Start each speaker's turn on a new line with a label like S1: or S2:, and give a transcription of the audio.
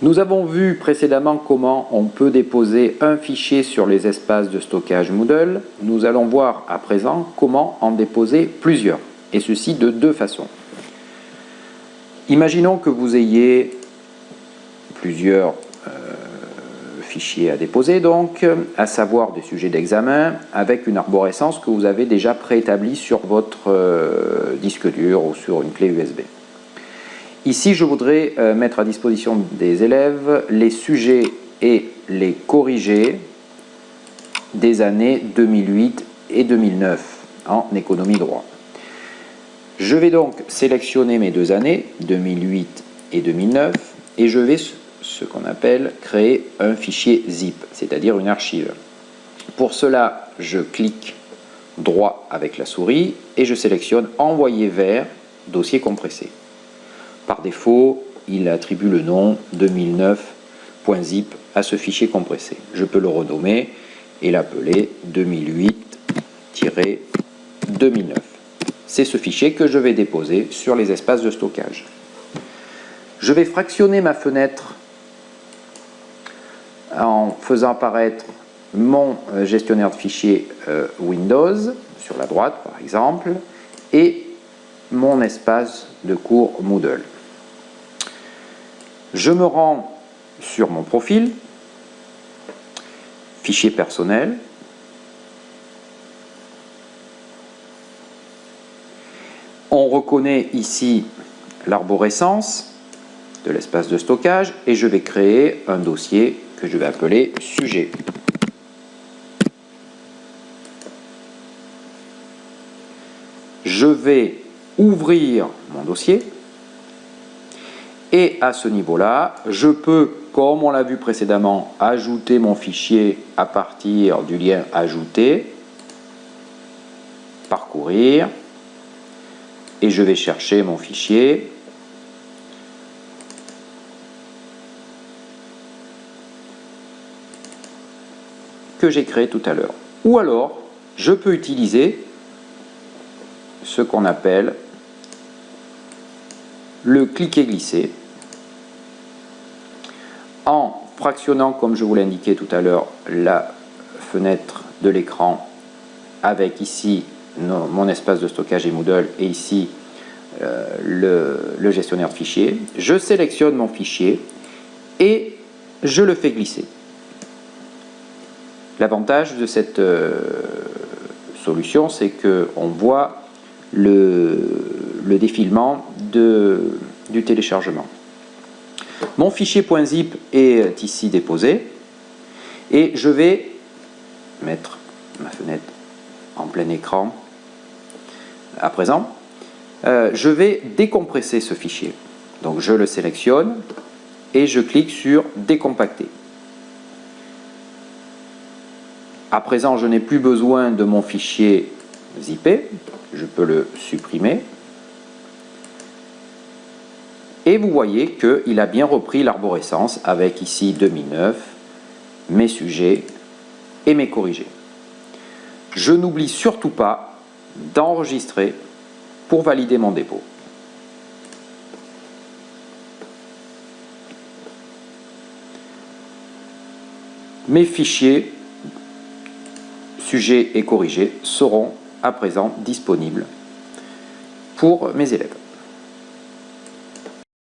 S1: Nous avons vu précédemment comment on peut déposer un fichier sur les espaces de stockage Moodle. Nous allons voir à présent comment en déposer plusieurs, et ceci de deux façons. Imaginons que vous ayez plusieurs fichiers à déposer, donc, à savoir des sujets d'examen, avec une arborescence que vous avez déjà préétablie sur votre disque dur ou sur une clé USB. Ici, je voudrais mettre à disposition des élèves les sujets et les corrigés des années 2008 et 2009 en économie droit. Je vais donc sélectionner mes deux années, 2008 et 2009, et je vais ce qu'on appelle créer un fichier zip, c'est-à-dire une archive. Pour cela, je clique droit avec la souris et je sélectionne Envoyer vers dossier compressé. Par défaut, il attribue le nom 2009.zip à ce fichier compressé. Je peux le renommer et l'appeler 2008-2009. C'est ce fichier que je vais déposer sur les espaces de stockage. Je vais fractionner ma fenêtre en faisant apparaître mon gestionnaire de fichiers Windows sur la droite par exemple et mon espace de cours Moodle. Je me rends sur mon profil, fichier personnel, on reconnaît ici l'arborescence de l'espace de stockage et je vais créer un dossier que je vais appeler sujet. Je vais ouvrir mon dossier et à ce niveau-là, je peux, comme on l'a vu précédemment, ajouter mon fichier à partir du lien ajouter, parcourir et je vais chercher mon fichier. Que j'ai créé tout à l'heure. Ou alors, je peux utiliser ce qu'on appelle le cliquer-glisser en fractionnant, comme je vous l'ai indiqué tout à l'heure, la fenêtre de l'écran avec ici mon espace de stockage et Moodle et ici le gestionnaire de fichiers. Je sélectionne mon fichier et je le fais glisser. L'avantage de cette solution, c'est qu'on voit le défilement du téléchargement. Mon fichier .zip est ici déposé et je vais mettre ma fenêtre en plein écran à présent. Je vais décompresser ce fichier. Donc je le sélectionne et je clique sur décompacter. À présent, je n'ai plus besoin de mon fichier zippé, je peux le supprimer. Et vous voyez qu'il a bien repris l'arborescence avec ici 2009, mes sujets et mes corrigés. Je n'oublie surtout pas d'enregistrer pour valider mon dépôt. Mes fichiers sujets et corrigés seront à présent disponibles pour mes élèves.